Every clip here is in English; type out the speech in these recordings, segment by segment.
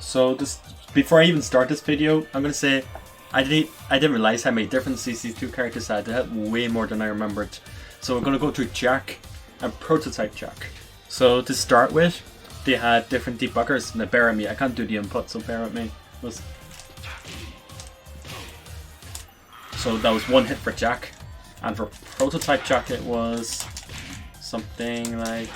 So this, before I even start this video, I'm gonna say I didn't realize how many differences these two characters had. They had way more than I remembered. So we're gonna go through Jack and Prototype Jack. So to start with, they had different debuggers. Now bear with me, I can't do the input, so bear with me. So that was one hit for Jack, and for Prototype Jack it was something like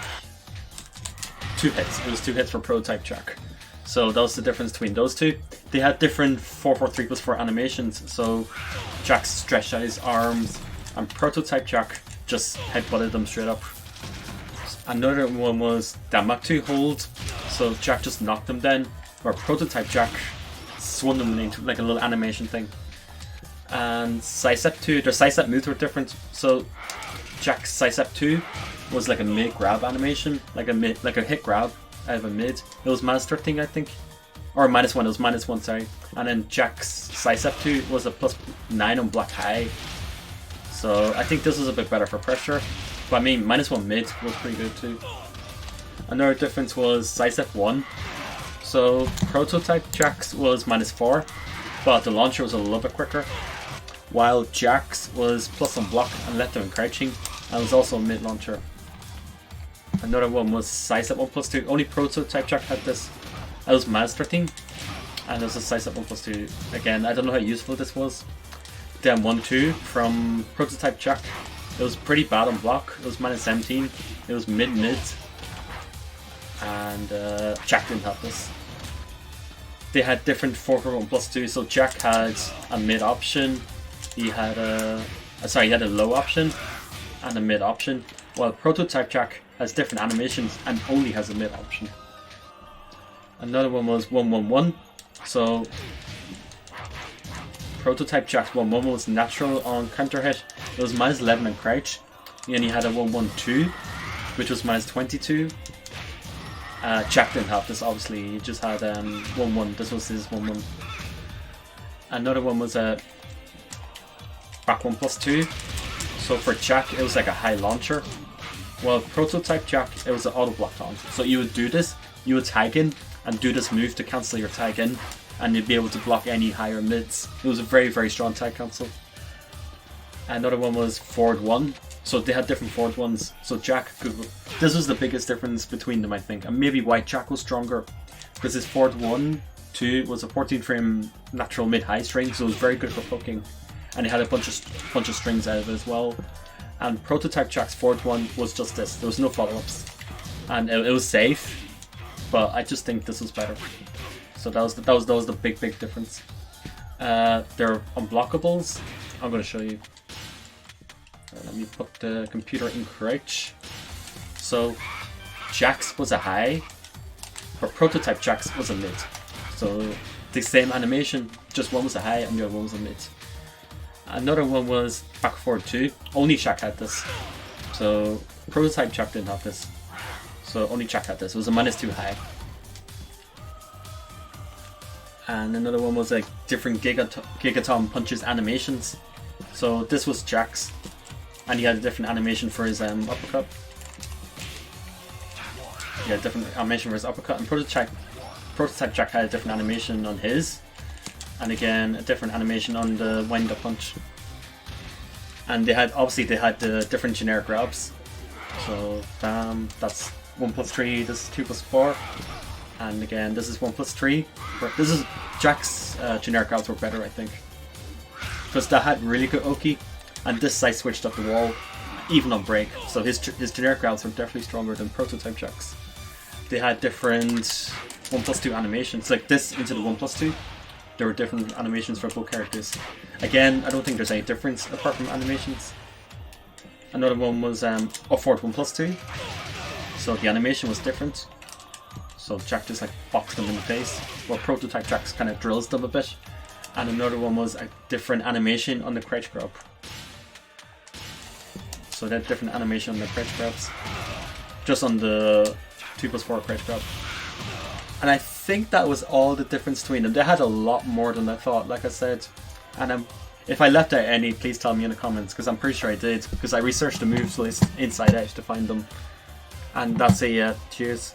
2 hits. It was 2 hits for Prototype Jack. So that was the difference between those two. They had different 4-4-3+4 animations. So Jack stretched out his arms, and Prototype Jack just headbutted them straight up. Another one was Damak2 hold. So Jack just knocked them down, where Prototype Jack swung them into like a little animation thing. And Sidestep 2, their sidestep moves were different. So Jack's Sidestep 2 was like a mid grab animation, like a hit grab out of a mid. It was -13, I think, or -1. It was -1, sorry. And then Jack's Sidestep 2 was a +9 on block high. So I think this was a bit better for pressure. But I mean, -1 mid was pretty good too. Another difference was Sidestep 1. So Prototype Jack's was -4, but the launcher was a little bit quicker. While Jack's was plus on block and left him crouching, and was also a mid launcher. Another one was Sidestep 1+2. Only Prototype Jack had this. It was -13, and it was a Sidestep 1+2. Again, I don't know how useful this was. Then 1-2 from Prototype Jack. It was pretty bad on block. It was -17. It was mid, and Jack didn't have this. They had different 4-1+2. So Jack had a mid option. He had he had a low option and a mid option, while Prototype Jack has different animations and only has a mid option. Another one was 1-1-1. So Prototype Jack's 1-1 was natural on counter hit. It was -11 and crouch. And he had a 1-1-2, which was -22. Jack didn't have this, obviously. He just had 1-1. This was his 1-1. Another one was a back 1+2. So for Jack, it was like a high launcher. While Prototype Jack, it was an auto blocked on. So you would do this, you would tag in and do this move to cancel your tag in, and you'd be able to block any higher mids. It was a very, very strong tag cancel. Another one was forward 1. So they had different forward ones. So Jack could. This was the biggest difference between them, I think, and maybe why Jack was stronger, because his forward 1-2 was a 14 frame natural mid high string, so it was very good for poking. And he had a bunch of strings out of it as well. And Prototype Jack's forward 1 was just this. There was no follow-ups, and it was safe. But I just think this was better. So that was the big difference. They're unblockables. I'm going to show you. Let me put the computer in crouch. So Jack's was a high, but Prototype Jack's was a mid. So the same animation, just one was a high and the other one was a mid. Another one was back forward 2. Only Jack had this. So Prototype Jack didn't have this. So only Jack had this. It was a -2 high. And another one was like different Gigaton punches animations. So this was Jack's, and he had a different animation for his uppercut. He had a different animation for his uppercut, and Prototype Jack had a different animation on his. And again, a different animation on the wind-up punch. And they had the different generic grabs. So that's 1+3. This is 2+4. And again, this is 1+3. This is Jack's generic grabs were better, I think, because that had really good Oki, and this side switched up the wall, even on break. So his generic grabs were definitely stronger than Prototype Jack's. They had different 1+2 animations, like this into the 1+2. There were different animations for both characters. Again, I don't think there's any difference apart from animations. Another one was forward 1+2. So the animation was different. So Jack just like boxed them in the face, while Prototype Jack kind of drills them a bit. And another one was a different animation on the crouch grab. So they had different animation on the crouch grabs, just on the 2+4 crouch grab. And I think that was all the difference between them. They had a lot more than I thought, like I said. And if I left out any, please tell me in the comments, because I'm pretty sure I did, because I researched the moves list inside out to find them. And that's it, yeah. Cheers.